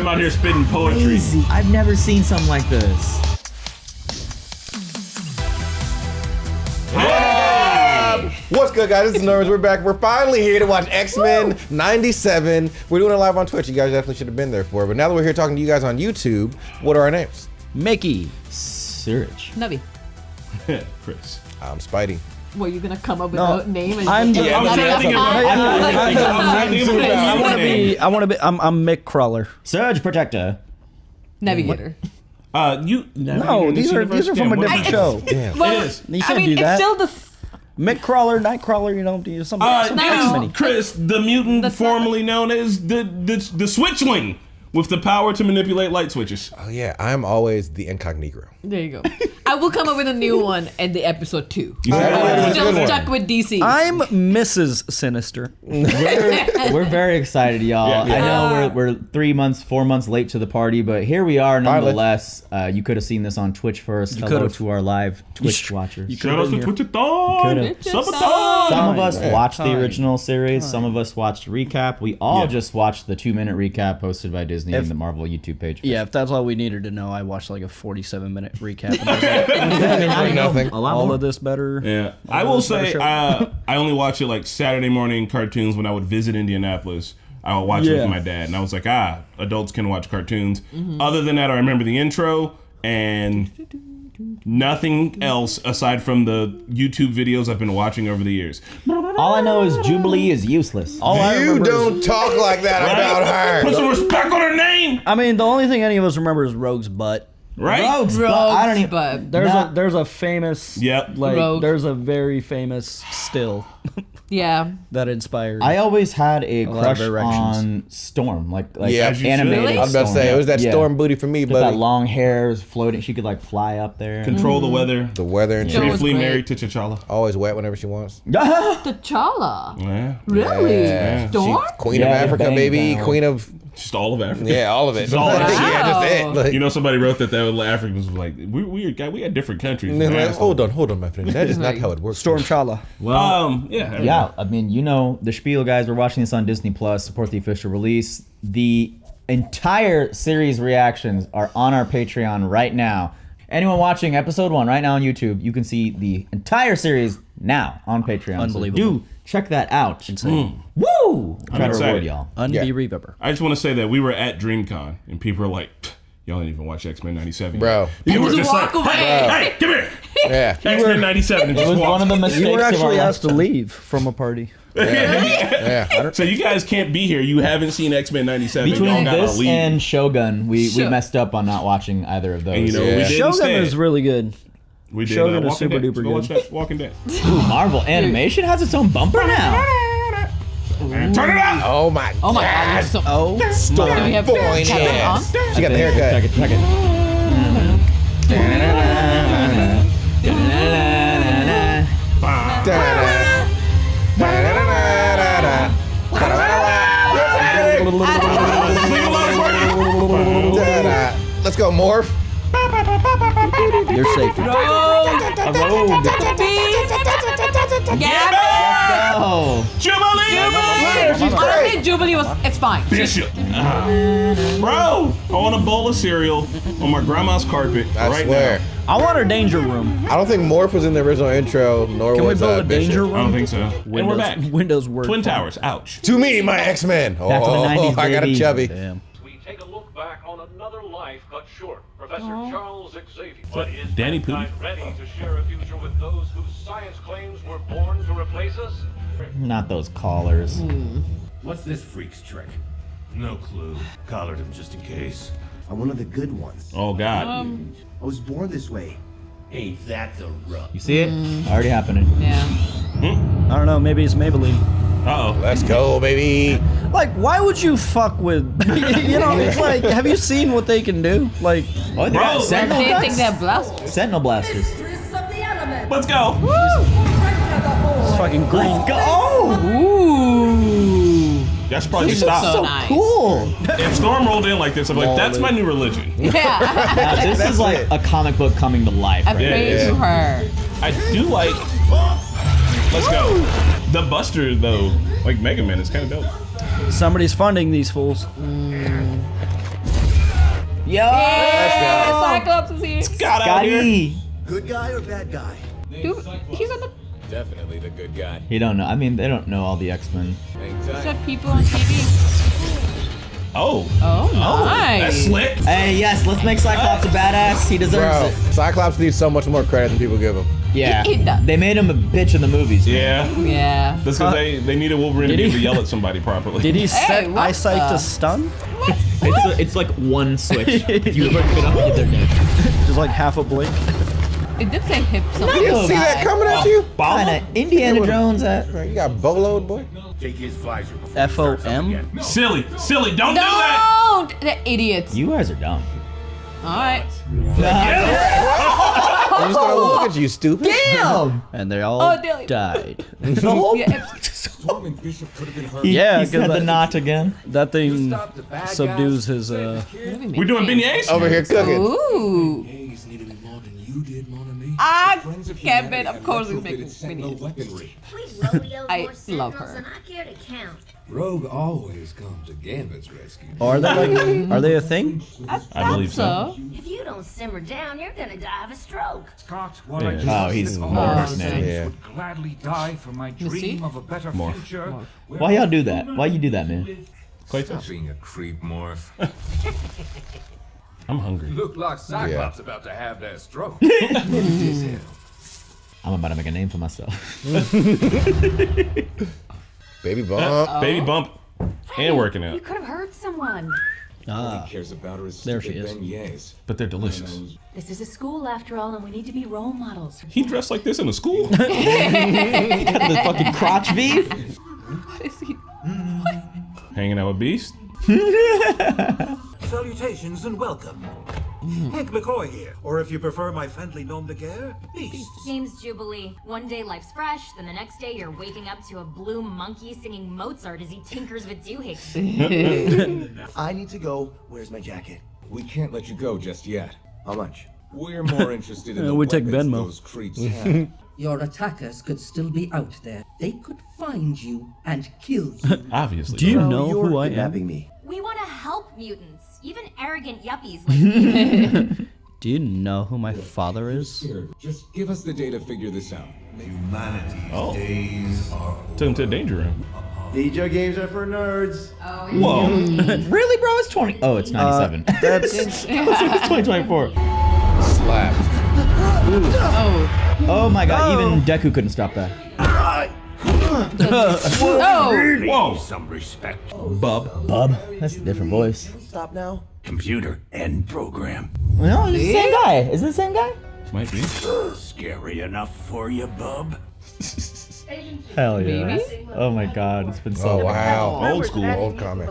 him out here spitting poetry. Crazy. I've never seen something like this. What's good, guys? This is Normies. We're back. We're finally here to watch X-Men 97. We're doing it live on Twitch. You guys definitely should have been there for it. But now that we're here talking to you guys on YouTube, what are our names? Mickey. Surge. Navi. Chris. I'm Spidey. Well, you gonna come up with a name? And I'm I want to be. I'm Mick Crawler. Surge Protector. Navigator. No, these are from a different show. Well, It is. You I can't mean, do that. it's still the. Mick Crawler, Nightcrawler. You know, something. No. Chris, the mutant That's formerly known as the Switchling, with the power to manipulate light switches. Oh, yeah. I'm always the incognito. There you go. I will come up with a new one in the episode 2. Yeah, Still good stuck with DC. I'm Mrs. Sinister. We're very excited, y'all. Yeah. I know we're 4 months late to the party, but here we are nonetheless. You could have seen this on Twitch first. Hello could've. to our live Twitch watchers. Shout out to Twitchathon! Twitchathon. Some of us watched the Time. original series. Some of us watched recap. We all just watched the 2-minute recap posted by Disney and the Marvel YouTube page. Yeah, if that's all we needed to know, I watched like a 47-minute recap. And I was like, Nothing. A lot all more. of this better. Yeah, I will say show. I only watch it like Saturday morning cartoons when I would visit Indianapolis. I would watch it with my dad, and I was like, adults can watch cartoons. Other than that, I remember the intro and nothing else aside from the YouTube videos I've been watching over the years. All I know is Jubilee is useless. All I You remember don't talk like that about Put her. some respect on her name, I mean, the only thing any of us remember is Rogue's butt. right? Rogues, but I don't even. But There's a famous. Yep. Rogue. There's a very famous still yeah. that inspired. I always had a lot of crush erections. on Storm, like Yeah, as you should. animated. Really? I was about to say, it was that storm booty for me, With that buddy. long hair floating, she could like fly up there. Control the weather. The weather and Yeah. shit. was Briefly great. married to T'Challa. Always wet whenever she wants. T'Challa. Yeah, Really? Yeah. Storm? She's Queen Yeah, of Africa, bang baby. down. Queen of, just all of Africa. yeah, all of it. all of it. Yeah, just it. Wow. Like, You know, somebody wrote that Africans was like, we had different countries. and then like, Asshole. hold on, my friend. That is not how it works. Storm Chala. Yeah. Yeah, I mean, you know, the spiel, guys. We're watching this on Disney Plus. Support the official release. The entire series reactions are on our Patreon right now. Anyone watching episode 1 right now on YouTube, you can see the entire series now on Patreon. Unbelievable. So do check that out. Insane. Woo! Try to excited. reward y'all. Unbelievable. I just want to say that we were at DreamCon and people are like, y'all didn't even watch X-Men 97. Bro. You were Just just walk like, away. hey, come here. Yeah. X-Men 97 and It just was walked. one of the mistakes You were of actually our asked to leave from a party. Yeah. So you guys can't be here. You haven't seen X-Men 97. Y'all Between gotta this leave. and Shogun, we Sure. messed up on not watching either of those. And, you know, Yeah. we did Shogun instead. is really good. We did Shogun is Walking super Dead. duper Go watch good. that Walking Dead. Ooh, Marvel Animation has its own bumper now. And turn it out. Oh my Oh my God. You're so. Oh, Do we have boy, Kevin yes. on? She got the haircut. Check it. Let's go, Morph. you're safe. Gabby! Oh, Jubilee. Honestly, Jubilee it's fine. Bishop. Bro, I want a bowl of cereal on my grandma's carpet I right swear. now. I want a danger room. I don't think Morph was in the original intro, nor Can we was build a Bishop. danger room? I don't think so. And we're back. Windows work. Twin Towers. Ouch. To me, my X-Men. Back to the 90s, I got a baby. chubby. Damn. We take a look back on another life cut short. Professor Charles Xavier. But is Danny mankind ready to share a future with those whose science claims were born to replace us? not those callers. What's this freak's trick? No clue. Collared him just in case. I'm one of the good ones. Oh, God. I was born this way. Ain't that the rub? You see it? Already happening. Yeah. I don't know. Maybe it's Maybelline. Uh-oh. Let's go, baby. Like, why would you fuck with? You know, it's like, have you seen what they can do? Like, Oh, they Bro, got Sentinel They think guns? they're blasters. Sentinel blasters. Let's go. it's fucking green. Ooh. Y'all should probably This stop. looks so nice. Cool. If Storm rolled in like this, I'm like, that's my new religion. Yeah. Now, this is like it. a comic book coming to life. I Right? pray Yeah. to her. I do like. Let's go. The Buster though, like Mega Man, is kind of dope. Somebody's funding these fools. Yo! Yeah, Cyclops is here. Got out here. Scotty! Good guy or bad guy? Dude, he's on the. Definitely the good guy. You don't know. I mean, they don't know all the X-Men. Is that people on TV? Oh. Oh, nice. That's slick. Hey, yes, let's make Cyclops a badass. He deserves Bro, it. Cyclops needs so much more credit than people give him. Yeah. He does. They made him a bitch in the movies. Yeah. Yeah. That's because they needed Wolverine to be able to yell at somebody properly. Did he set what eyesight the- to stun? It's like one switch. If you look it up, they're dead. Just like half a blink. It did say hip something. You see that coming at you? Kinda Indiana Jones at. You got boloed, boy. Take his visor. FOM? Silly, don't do that. Don't! The idiots. You guys are dumb. Alright. I'm just gonna look at you, stupid. Damn! And they all Oh, Dilly. died. The whole. Yeah. He Yeah, said 'cause the that- knot again. That thing subdues his, We're doing beignets? Over here cooking. Ooh. Days needed me more than you did, mon ami. Ah, Friends of Kevin, humanity of course he's retrofitted making Sentinel minions. weaponry. I love her. And I care to count. Rogue always comes to Gambit's rescue. are they like, are they a thing? I believe so. If you don't simmer down, you're gonna die of a stroke. Scott, what Yeah. I just Oh, he's said, more all mercenary. saints Yeah. would gladly die for my You see? dream of a better Morph. future. Why y'all do that? Why you do that, man? Clayface? Being a creep morph. I'm hungry. Look like Cyclops about to have that stroke. I'm about to make a name for myself. Baby bump. Baby bump and working You out. could have hurt someone. Ah, Cares about her There she is. beignets. But they're delicious. This is a school after all, and we need to be role models. He dressed like this in a school? The fucking crotch V? Is he- Hanging out with Beast? Salutations and welcome. Hank McCoy here, or if you prefer my friendly nom de guerre, Beast. James Jubilee. One day life's fresh, then the next day you're waking up to a blue monkey singing Mozart as he tinkers with doohickeys. I need to go. Where's my jacket? We can't let you go just yet. How much? We're more interested in the we take weapons Venmo. those creeps have. Your attackers could still be out there. They could find you and kill you. Obviously. do you right? know You're who I am? kidnapping me. We want to help mutants, even arrogant yuppies like you. Do you know who my father is? Here, just give us the day to figure this out. Humanity's Oh. days are Took him to the danger room. Video games are for nerds. Whoa. Really, bro? It's 20. Oh, it's 97. That's It's 2024. Slapped. Oh my god, even Deku couldn't stop that. Oh! Whoa. Some respect. Bub. Bub? That's a different voice. Stop now. Computer and program. No, it's the same guy. Is it the same guy? Might be. Scary enough for you, bub? Hell yeah. Maybe? Oh my god, it's been so Oh, long. wow. Old school. Old comment.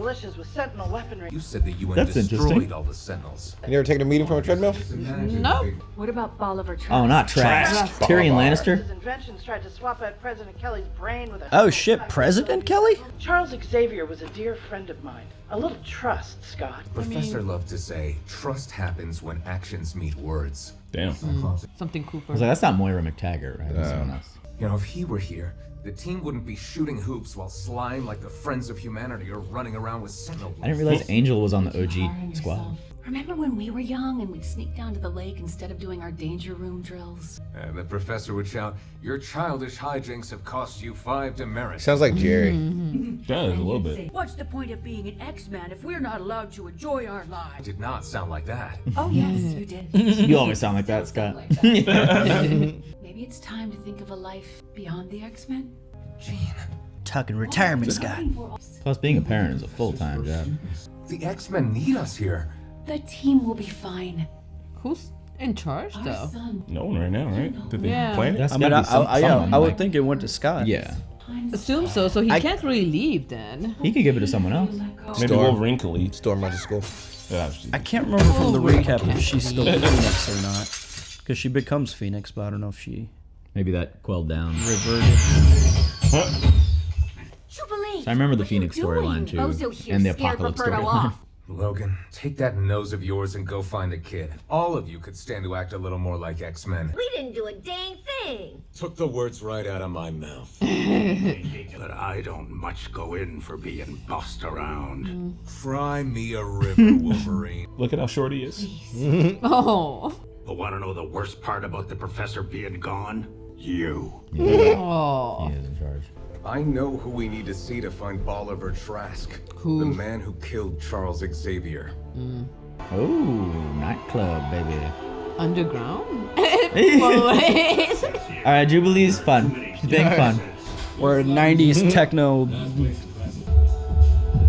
You said the UN That's destroyed interesting. all the Sentinels. You ever taken a meeting from a treadmill? No. What about Bolivar Trask? Oh, not Trask. Tyrion Lannister? His inventions tried to swap out President Kelly's brain with a... oh shit, President Kelly? Charles Xavier was a dear friend of mine. A little trust, Scott. Professor loved to say, trust happens when actions meet words. Damn. Something Cooper. I was like, that's not Moira McTaggart, right? That's someone else. You know, if he were here, the team wouldn't be shooting hoops while slime like the Friends of Humanity are running around with Sentinel. I didn't realize Angel was on the OG squad. Remember when we were young and we'd sneak down to the lake instead of doing our danger room drills? The professor would shout, your childish hijinks have cost you 5 demerits. Sounds like Jerry. Does a little bit. What's the point of being an X-Man if we're not allowed to enjoy our lives? Did not sound like that. Oh, yes, you did. You always sound like that, Scott. Maybe it's time to think of a life beyond the X-Men? Tucking retirement, Scott. Plus, being a parent is a full-time job. The X-Men need us here. The team will be fine. Who's in charge, Our though? son. No one right now, right? Did they Yeah. plan it? That's I mean, gotta be someone, I would like- think it went to Scott. Yeah. Assume so, so he can't really leave then. He could give it to someone else. Maybe Storm. Wolverine could lead. Storm went to school. I can't remember from the recap if she's still Phoenix or not. Because she becomes Phoenix, but I don't know if she Maybe that quelled down. reverted. Jubilee! So I remember the What are you Phoenix storyline, doing? too, Bozo here and the scared Apocalypse Roberto storyline. off. Logan, take that nose of yours and go find the kid. All of you could stand to act a little more like X-Men. We didn't do a dang thing. Took the words right out of my mouth. But I don't much go in for being bossed around. Fry me a river, Wolverine. Look at how short he is. Oh. But want to know the worst part about the professor being gone? You. Oh. He is in charge. I know who we need to see to find Bolivar Trask. Who? The man who killed Charles Xavier. Ooh, nightclub, baby. Underground? All right, Jubilee's fun. She's being fun. Or 90s techno.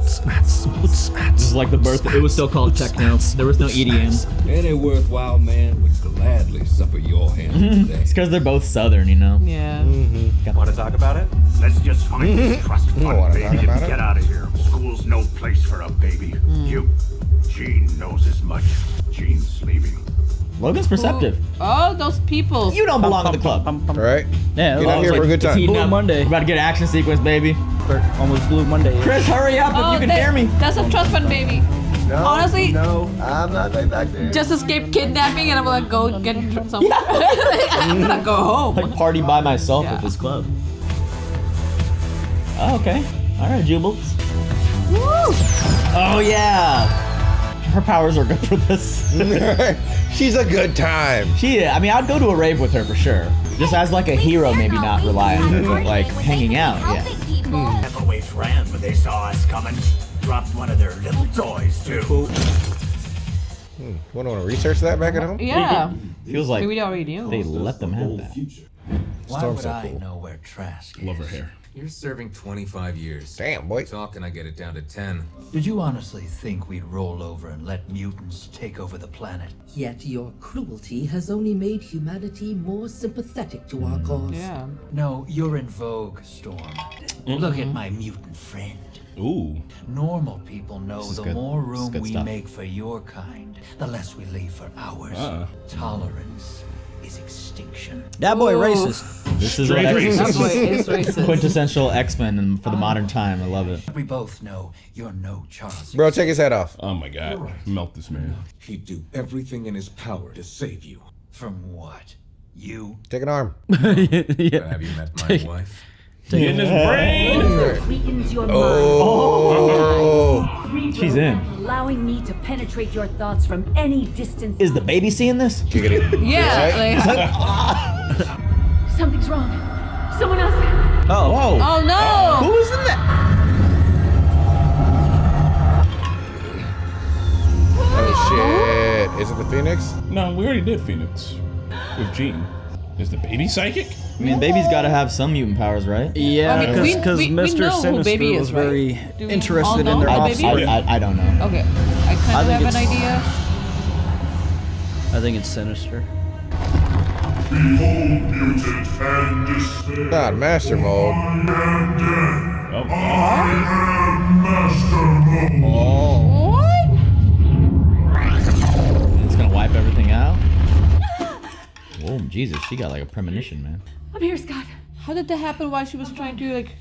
This is like the birth. It was still called techno. There was no EDM. Any worthwhile man would gladly suffer your hand today. It's because they're both Southern, you know. Yeah. Want to talk about it? Let's just find this trust fund baby and get out of here. School's no place for a baby. Jean knows as much. Jean's leaving. Logan's perceptive. Oh, those people. You don't belong in the club. All right. Yeah, Get out here for a good time. Blue Monday. We're about to get an action sequence, baby. Almost Blue Monday. Chris, hurry up if you can hear me. That's a trust fund baby. Honestly, No, I'm not going back there. just escape kidnapping and I'm gonna go get some. I'm gonna go home. Like party by myself Yeah. at this club. Oh, okay. All right, Jubiles. Woo! Oh yeah. Her powers are good for this. She's a good time. I mean, I'd go to a rave with her for sure. Just as like a hero, maybe not rely on her, but like hanging out, yeah. Heavyweights ran when they saw us coming. Dropped one of their little toys, too. Want to research that back at home? Yeah. Feels like Maybe they already knew. they let them have that. Why Storm's would so I cool. know where Trask is? Love her hair. You're serving 25 years. Damn, boy. Talk and I get it down to 10. Did you honestly think we'd roll over and let mutants take over the planet? Yet your cruelty has only made humanity more sympathetic to our cause. Yeah. No, you're in vogue, Storm. Look at my mutant friend. Ooh. Normal people know This is the good. more This is room good we stuff. make for your kind, the less we leave for ours. Tolerance is extinction. That boy Ooh. racist. This is Straight what racist. That boy is racist. quintessential X-Men for the modern time. I love it. We both know you're no Charles. Bro, take his head off. Oh my God. Melt this man. He'd do everything in his power to save you. From what? You? Take an arm. Have you met my wife? Get in his brain. Weakens your Oh. mind. She's in. Allowing me to penetrate your thoughts from any distance. Is the baby seeing this? Giggity. Yeah. Right? Like, Something's wrong. Someone else. Oh. Whoa. oh no. Who was in that? Oh shit. Is it the Phoenix? No, we already did Phoenix with Jean. Is the baby psychic? I mean, baby's got to have some mutant powers, right? Yeah, I mean, because we Mr. know who Sinister Baby is, was right? very Do we all interested know in their who I, Baby offspring. I don't know. Okay. I kind of think have an it's- idea. I think it's Sinister. God, Master Mode. Oh. What? It's gonna wipe everything out. Whoa, Jesus, she got like a premonition, man. I'm here, Scott. How did that happen while she was trying to like?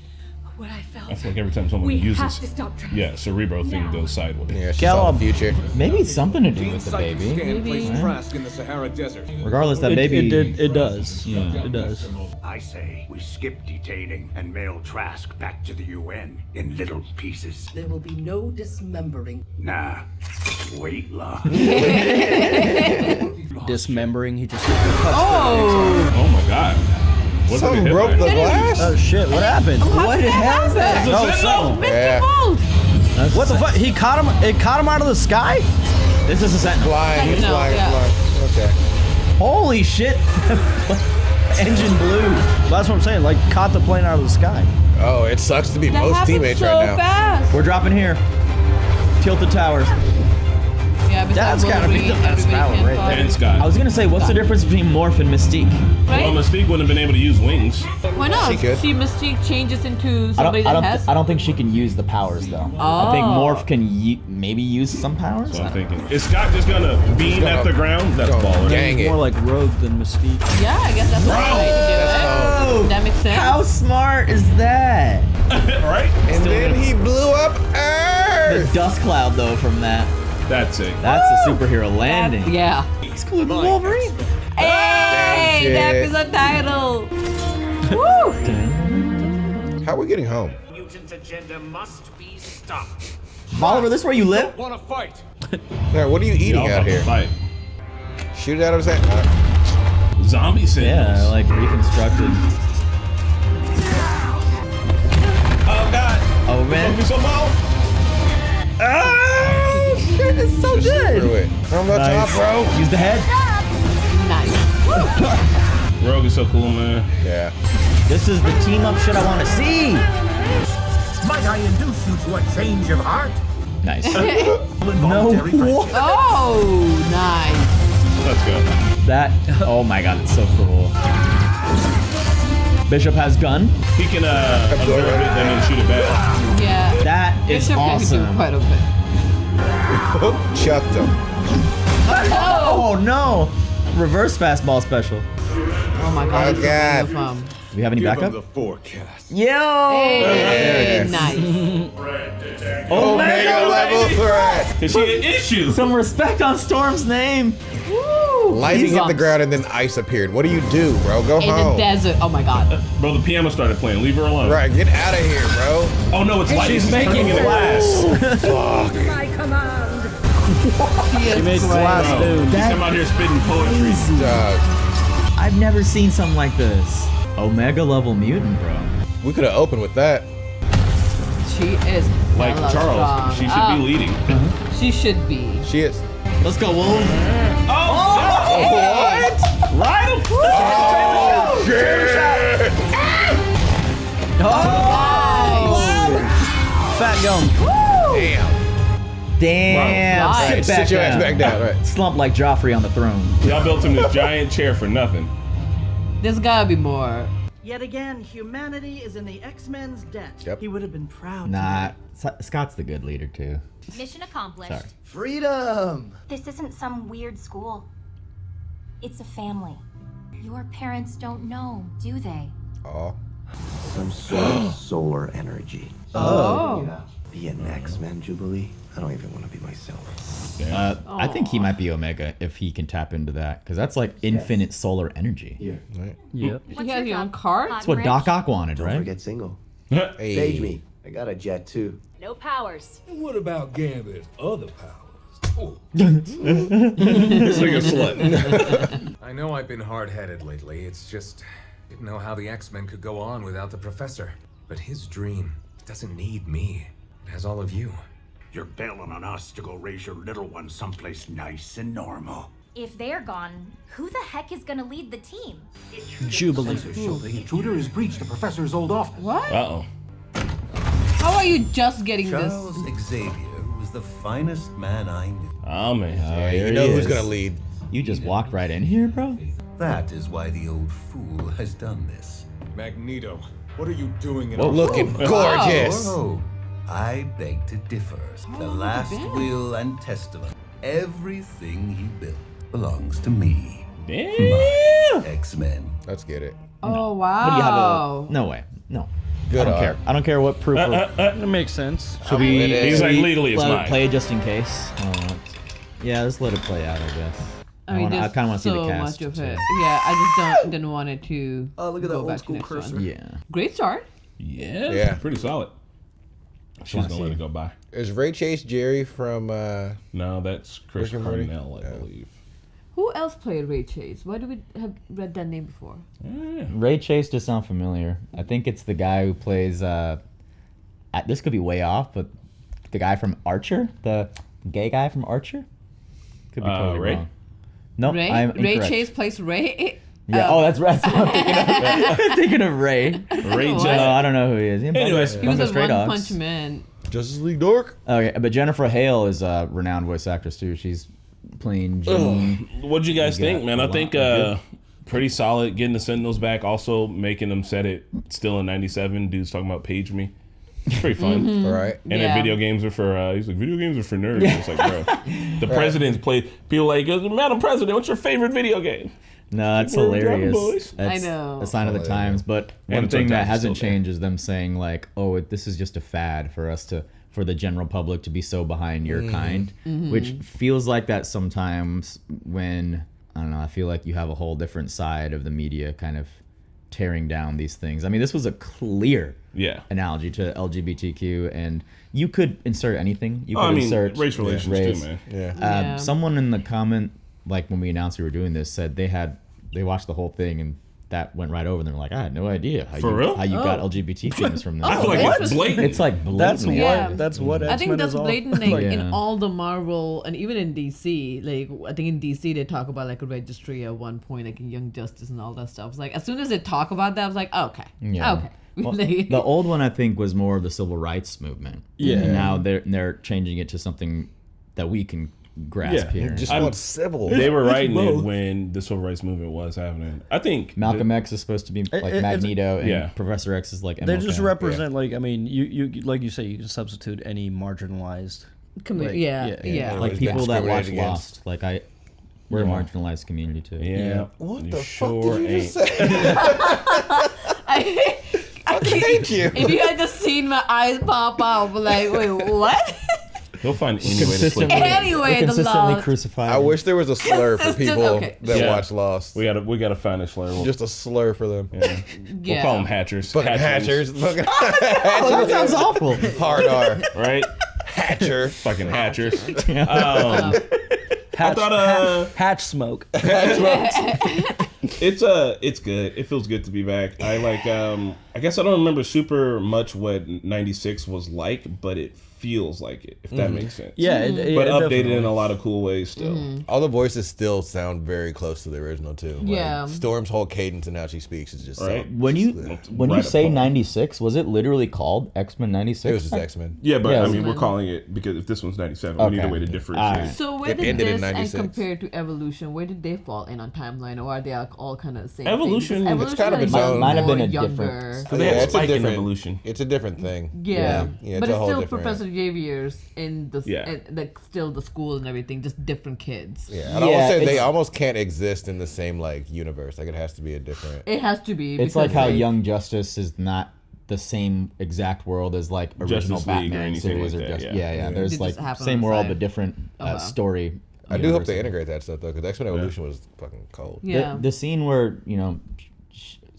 What I felt. I feel like every time someone We uses, have to stop Trask. yeah, Cerebro thing goes sideways. Yeah, she saw the future. Maybe it's something to do with the baby. Maybe. Trask in the Sahara Desert. Regardless, that baby. It does. Yeah, it does. I say we skip detaining and mail Trask back to the UN in little pieces. There will be no dismembering. Nah, wait, La. Dismembering. He just. Oh. Oh my God. What's Something hit broke by? the glass? Oh shit! What happened? What happened? No, so. Mr. Yeah. Bolt. What the fuck? He caught him. It caught him out of the sky. This is a sentinel. Flying, he's No, flying, yeah. flying. Okay. Holy shit! Engine blew. That's what I'm saying. Like caught the plane out of the sky. Oh, it sucks to be That most happened teammates so right now. fast. We're dropping here. Tilted towers. Yeah, That's gotta be the best power right there. And Scott. I was gonna say, what's the difference between Morph and Mystique? Right? Well, Mystique wouldn't have been able to use wings. Why not? She could. She Mystique changes into somebody that has. I don't think she can use the powers though. I think Oh. Morph can maybe use some powers. So I'm thinking, is Scott just gonna beam at the ground? That's baller. Gang it. More like Rogue than Mystique. Yeah, I guess that's the right way to do it. That makes sense. How smart is that? Right? And then he blew up Earth. Earth. The dust cloud though from that. That's it. That's a superhero landing. Yeah. He's cooler than Wolverine. Hey, the episode title. Woo! How are we getting home? Mutant's agenda must be stopped. Oliver, this where you live? Want to fight? Yeah, what are you eating Y'all out here? Fight. Shoot it out of his hand. Zombie signals. Yeah, like reconstructed. Oh God. Oh man. Focus on ball. Oh shit, it's so good. Screw it. From the top, bro. Use the head. Nice. Rogue is so cool, man. Yeah. This is the team up shit I want to see. Might I induce you to a change of heart? Nice. No. Oh, nice. Let's go. That. Oh my god, it's so cool. Bishop has gun. He can absorb it and then shoot it back. Yeah. That is Bishop can do awesome. quite a bit. Chucked him. Oh no! Reverse fastball special. Oh my god. Oh, God. Do we have any backup? The forecast. Yo! Hey, Yes. nice. Omega level threat. Cause she had issues. Some respect on Storm's name. Woo! Lightning hit the bumps. ground and then ice appeared. What do you do, bro? Go In home. the desert. Oh my god. Bro, the piano started playing. Leave her alone. Right, get out of here, bro. Oh no, it's lightning. She's making glass. Fuck. My command. She made glass, Bro, dude. he's come out here spitting poetry. I've never seen something like this. Omega level mutant, bro. We could have opened with that. She is Like hella Charles, strong. she should be leading. She should be. She is. Let's go, Wolf. What? Right? Oh, shit. Fat gum. Damn. Damn. Wow. Sit, Sit your ass back down. Right. Slump like Joffrey on the throne. Y'all built him this giant chair for nothing. There's gotta be more. Yet again, humanity is in the X-Men's debt. Yep. He would have been proud. Nah, Scott's the good leader too. Mission accomplished. Sorry. Freedom! This isn't some weird school. It's a family. Your parents don't know, do they? Oh. Some sort of solar energy. Oh. Be an X-Men Jubilee? I don't even want to be myself. I think he might be Omega if he can tap into that, because that's like infinite solar energy. Yeah. Right. Yep. She has your own card? That's what Doc Ock wanted, Don't right? forget single. Hey. Stage me. I got a jet too. No powers. What about Gambit's other powers? It's like a slut. I know I've been hard-headed lately. It's just didn't know how the X-Men could go on without the professor. But his dream doesn't need me. It has all of you. You're bailing on us to go raise your little one someplace nice and normal. If they're gone, who the heck is gonna lead the team? Jubilee. The intruder has breached the professor's old office. What? Uh-oh. How are you just getting Charles this? Xavier was the finest man I knew. Oh man. Oh, You here know he who's is. gonna lead. You just walked right in here, bro. That is why the old fool has done this. Magneto, what are you doing in Well, looking gorgeous. Oh, I beg to differ. The last will and testament. Everything he built belongs to me. Damn. X-Men. Let's get it. Oh What do you have wow. No way. No. Good I don't art. care. I don't care what proof. That makes sense. Should we? It is. He's like, legally it's let it mine. play just in case. Yeah, let's let it play out. I guess. I kind there's of want to see the so cast. much of too. it. Yeah, I just didn't want it to. Oh, look at that go old back to school next cursor. one. Yeah. Great start. Yeah. Yeah. Pretty solid. She's wanna gonna see let it. it go by. Is Ray Chase Jerry from No, that's Chris Rick and Morty? Cornell, I believe. Who else played Ray Chase? Why do we have read that name before? Ray Chase does sound familiar. I think it's the guy who plays. This could be way off, but the guy from Archer, the gay guy from Archer, could be totally Ray? wrong. No, Ray? I'm Ray incorrect. Chase plays Ray? Yeah. Oh, that's right. I'm thinking of, I'm thinking of Ray. Ray What? Gillette. I don't know who he is. Anyways, He was a Stray One Dogs. Punch Man. Justice League Dork? Okay, but Jennifer Hale is a renowned voice actress too. She's playing Jean. What'd you guys We got think, man? a I lot think of pretty solid. Getting the Sentinels back, also making them set it still in '97. Dudes talking about Page Me. It's pretty fun. All right. And then video games are for he's like, video games are for nerds. It's like, bro, the president's played. People like, Madam President, what's your favorite video game? No, that's We're Dragon hilarious. Boys. That's I know. a sign of the times. But And one it's thing that sometimes hasn't still there. changed is them saying like, "Oh, this is just a fad for us to for the general public to be so behind your kind, which feels like that sometimes when, I don't know, I feel like you have a whole different side of the media kind of tearing down these things. I mean, this was a clear analogy to LGBTQ, and you could insert anything. You could insert race relations too, man. Someone in the comment, like when we announced we were doing this, said they watched the whole thing and that went right over. And they're like, I had no idea how you got LGBT things from this. I feel like it's blatant. It's like blatant. That's what I think X-Men that's is all. blatant in all the Marvel and even in DC. Like I think in DC they talk about like a registry at one point, like in Young Justice and all that stuff. It's like as soon as they talk about that, I was like, okay. Well, the old one I think was more of the civil rights movement. Yeah. And now they're changing it to something that we can grasp here. Just want civil. They were writing it when the civil rights movement was happening. I think Malcolm X is supposed to be like Magneto, and Professor X is like MLK. They just represent like, I mean, you like you say, you can substitute any marginalized. Like people that watch Lost. Like we're a marginalized community too. Yeah. What the fuck did you just say? I hate you. If you had just seen my eyes pop out, like, wait, what? He'll find any way to slip it in. Anyway, the consistently law. crucified. I wish there was a slur for people that watch Lost. We gotta find a slur. Just a slur for them. We'll call them hatchers. Fucking hatchers. Fucking Oh, that sounds awful. Hard R. Right? Hatcher. Fucking hatchers. I thought hatch smoke. It's good. It feels good to be back. I like I guess I don't remember super much what 96 was like, but it feels like it, if that makes sense. Yeah, but updated in a lot of cool ways still. All the voices still sound very close to the original too. Yeah. Like, Storm's whole cadence and how she speaks is just Right. When you say 96, was it literally called X-Men 96? It was just X-Men. Yeah, but I mean we're calling it because if this one's 97, we need a way to differentiate. So where did this and compared to Evolution, where did they fall in on timeline, or are they all kind of the same? Evolution, it's kind of its own. Might have been a younger. different. It's a different Evolution. It's a different thing. Yeah, it's but a it's whole still different. Professor Xavier's in the still the school and everything, just different kids. Yeah, I'd almost say they almost can't exist in the same like universe. Like it has to be a different. It has to be. It's like how Young Justice is not the same exact world as like original Batman series or Justice. Yeah. There's like same world but different story. I do hope they integrate that stuff though, because X-Men Evolution was fucking cold. Yeah. The scene where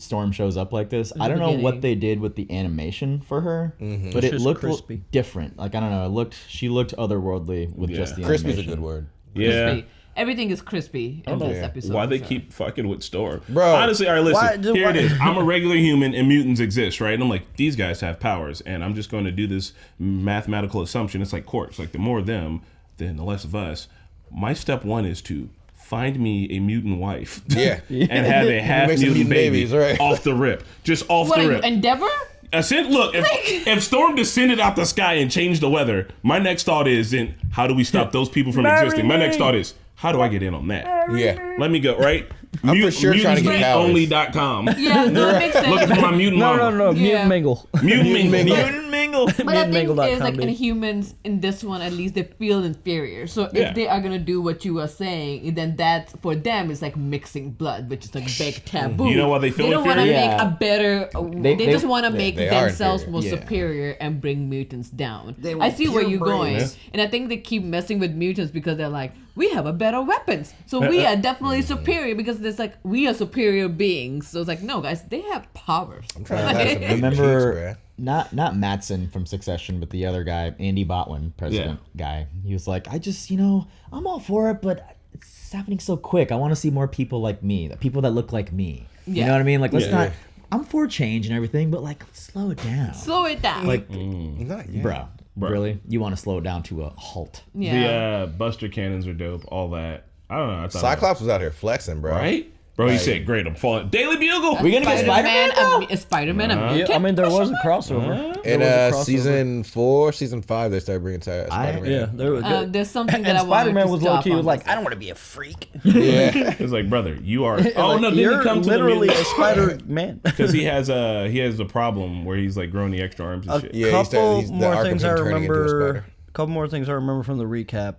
Storm shows up like this, I don't know what they did with the animation for her, but it looked different. Like I don't know, she looked otherworldly with just the animation. Crispy's a good word. Yeah. Crispy. Everything is crispy in this episode. Why they keep fucking with Storm? Bro. Honestly, all right, listen. Here it is. I'm a regular human and mutants exist, right? And I'm like, these guys have powers, and I'm just going to do this mathematical assumption. It's like quarks. Like the more of them, then the less of us. My step one is to find me a mutant wife. Yeah. And have a half mutant baby off the rip. Just off the rip. Endeavor? Look, if Storm descended out the sky and changed the weather, my next thought is, then how do we stop those people from existing? My next thought is, how do I get in on that? Yeah. Let me go, right? I'm for sure trying to get powers. Mutantsonly.com. Yeah, no, it makes sense. Looking for my mutant mama. No. Mutant Mingle. Mutant Mingle. But the thing is, like in humans, in this one at least, they feel inferior. So if they are gonna do what you are saying, then that for them is like mixing blood, which is like big taboo. You know why they feel inferior? They don't want to make a better. They just want to make themselves more superior and bring mutants down. I see where you're going, and I think they keep messing with mutants because they're like, we have a better weapons, so we are definitely superior because it's like we are superior beings. So it's like, no, guys, they have powers. I'm trying to have some remember. Not Mattson from Succession, but the other guy, Andy Botwin, president guy. He was like, I'm all for it, but it's happening so quick. I want to see more people like me, the people that look like me. You know what I mean? Like, let's not. I'm for change and everything, but like, slow it down. Slow it down. Like, not yet. Bro, really? You want to slow it down to a halt? Yeah. The Buster cannons are dope. All that. I don't know. Cyclops was out here flexing, bro. Right? Bro, he said, great, I'm falling. Daily Bugle! We gonna get Spider-Man? Spider-Man. I mean, there was a crossover. In season 4, season 5, they started bringing Spider-Man. Yeah, there's something that I wanted Spider-Man to was stop low-key on was like, this. I don't want to be a freak. Yeah. It's like, brother, you are. Oh, no, you're didn't he come to literally the a Spider-Man. Because he has a problem where he's like growing the extra arms and shit. Yeah, couple he's the more arc of things him I turning into a remember. spider. A couple more things I remember from the recap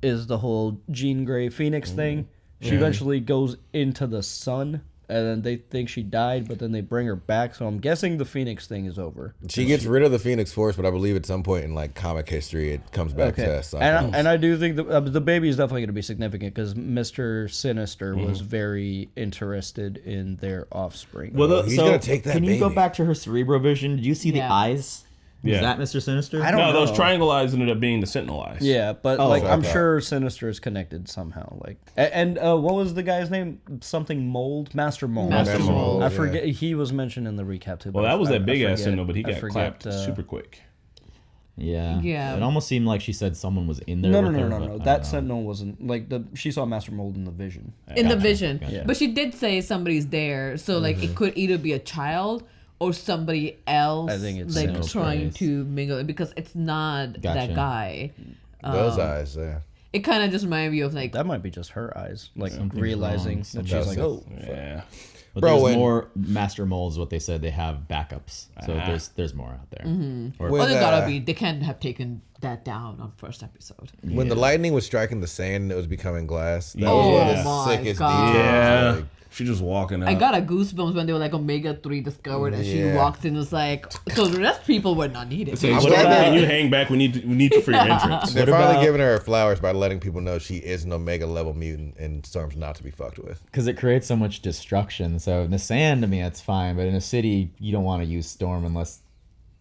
is the whole Jean Grey Phoenix thing. She eventually goes into the sun and then they think she died, but then they bring her back. So I'm guessing the Phoenix thing is over. She gets rid of the Phoenix Force, but I believe at some point in like comic history, it comes back to Cyclops. And I do think the baby is definitely going to be significant because Mr. Sinister was very interested in their offspring. Well, he's gonna take that. Can you go baby. back to her cerebro vision? Did you see the eyes? Yeah. Is that Mr. Sinister? I don't know. Those triangle eyes ended up being the Sentinel eyes. Yeah, but I'm sure Sinister is connected somehow. Like, and what was the guy's name? Something Mold, Master Mold. Master Mold. I forget. He was mentioned in the recap too. Well, that was that big ass Sentinel, but he got clapped super quick. Yeah. Yeah. It almost seemed like she said someone was in there. No. That Sentinel wasn't like she saw Master Mold in the vision. In the vision, Gotcha. but she did say somebody's there, so like it could either be a child or somebody else, I think it's like Sinnoh's trying place. to mingle because it's not that guy. Those eyes, yeah. It kind of just reminded me of like That might be just her eyes, like Something's realizing wrong. that she's like, oh, Yeah. But Bro, there's when- more Master Molds. What they said, they have backups. So there's more out there. Or- well, they gotta be. They can't have taken that down on first episode. When the lightning was striking the sand and it was becoming glass, that Oh was one of the my sickest God. details. Yeah. Like, She just walking out. I got a goosebumps when they were like Omega-3 discovered, and she Yeah. walked in. And was like, so the rest people were not needed. Say, I'm "What glad about- that- can you hang back? We need you for your entrance. They're What finally about- giving her flowers by letting people know she is an Omega level mutant and Storm's not to be fucked with. Because it creates so much destruction. So in the sand, I mean, that's fine. But in a city, you don't want to use Storm unless...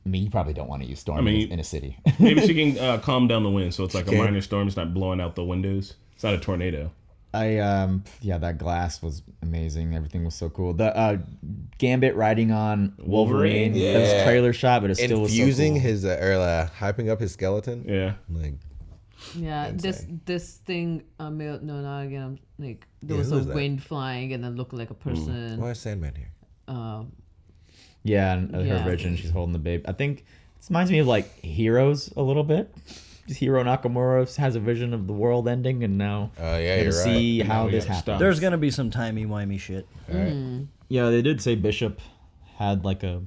I mean, you probably don't want to use Storm in a city. Maybe she can calm down the wind, so it's like a Okay. minor storm. It's not blowing out the windows. It's not a tornado. That glass was amazing. Everything was so cool. The Gambit riding on Wolverine. Yeah. That was trailer shot, but it still was so Infusing cool. his, hyping up his skeleton. Yeah. Like, Yeah, Insane. this thing. No, not again. I'm like there was who a is that? wind flying and then looked like a person. why is Sandman here? Yeah, and Yeah. her vision, she's holding the babe. I think it reminds me of like Heroes a little bit. Hiro Nakamura has a vision of the world ending, and now Yeah, you're see right. how we this gotta happened. stop. there's gonna be some timey-wimey shit. Yeah, they did say Bishop had like a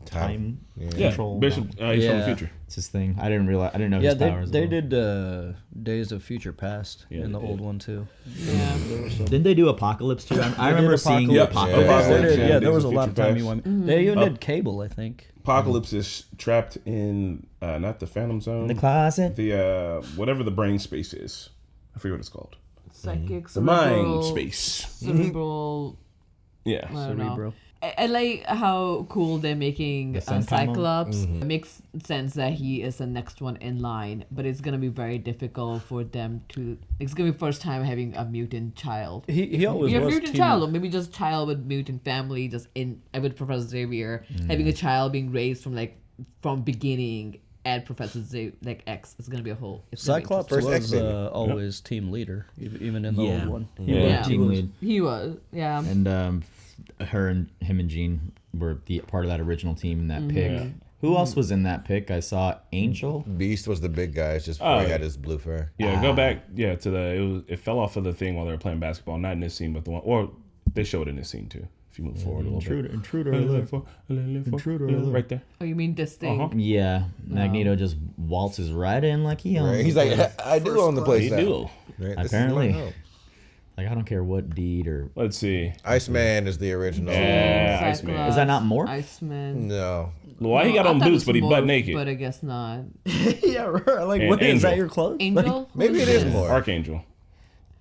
time Yeah, control. Bishop. He's from the Yeah. future. It's his thing. I didn't realize. I didn't know Yeah, his powers. they at all. did Days of Future Past Yeah, in the they old did. one too. Yeah. Didn't they do Apocalypse too? I They remember did seeing Yep. Apocalypse. Yeah. They did, Yeah, yeah, Days there was a of lot of Future timey wimey. They even did Cable, I think. Apocalypse is trapped in not the Phantom Zone. The closet. The whatever the brain space is. I forget what it's called. Psychic, The mind cerebral- space. cerebral. Yeah. I don't know. Cerebro. I like how cool they're making The Sentai mode? Cyclops. It makes sense that he is the next one in line, but it's gonna be very difficult for them to. It's gonna be the first time having a mutant child. He always You're a was mutant team- child, or maybe just child with mutant family, just in with Professor Xavier, having a child being raised from beginning at Professor X. It's gonna be a whole. It's gonna be Cyclops First was X-Men. always team leader, even in the Yeah. old one. Yeah. Team lead. He was, yeah. And him and Jean were the part of that original team in that pick. Yeah. Who else was in that pick? I saw Angel. Beast was the big guy just before he had his blue fur. Yeah, go back. Yeah, to it fell off of the thing while they were playing basketball. Not in this scene, but the one, or they showed it in this scene too. If you move forward a little bit. Intruder alert. Right there. Oh, you mean this thing? Yeah, Magneto just waltzes right in like he owns. Right. He's the like, place. I do own the place He now. do. Right? This is Apparently. my home. Like I don't care what deed or. Let's see. Iceman is the original. Yeah, Cyclops, Iceman. Is that not Morph? Iceman. No. Why he got I on thought it boots, was but he butt Morph, naked? But I guess not. Yeah, right. Like, And what is Angel. that? Your clothes? Angel? Maybe it is more. Archangel.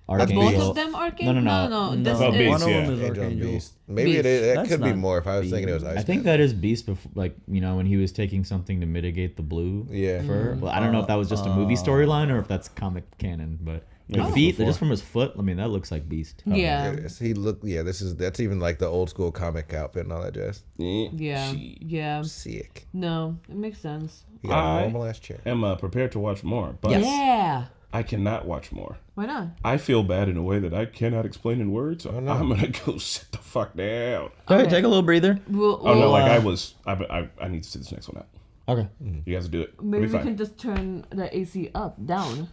Archangel. Both of them Archangel? No. This Oh, is Beast, One of yeah. them is Angel and Archangel. Beast. Maybe Beast. it is. That That's could be not more if I was thinking it was Iceman. I think that is Beast before, like when he was taking something to mitigate the blue Yeah. fur. Well, I don't know if that was just a movie storyline or if that's comic canon, but the Oh. feet, Before. just from his foot. I mean, that looks like Beast. Yeah. Yes, he looked. Yeah, that's even like the old school comic outfit and all that jazz. Yeah. Yeah. Sick. No, it makes sense. He got a I normal ass chair. am prepared to watch more, but Yeah. I cannot watch more. Why not? I feel bad in a way that I cannot explain in words. So no. I'm gonna go sit the fuck down. Go ahead, take a little breather. Oh no, like I need to sit this next one out. Okay. You guys do it. It'll Maybe be we fine. can just turn the AC up, down.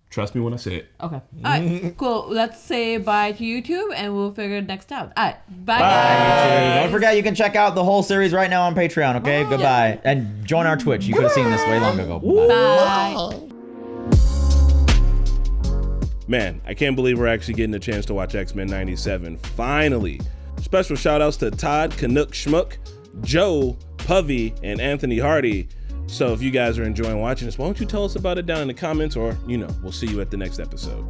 Trust me when I say it. Okay. All right. Cool. Let's say bye to YouTube, and we'll figure it next out. All right. Bye, guys. Don't forget, you can check out the whole series right now on Patreon. Okay, goodbye, and join our Twitch. You could have seen this way long ago. Bye. Bye. Man, I can't believe we're actually getting a chance to watch X-Men 97. Finally. Special shout outs to Todd, Canuck Schmuck, Joe, Puvy, and Anthony Hardy. So if you guys are enjoying watching this, why don't you tell us about it down in the comments, or, we'll see you at the next episode.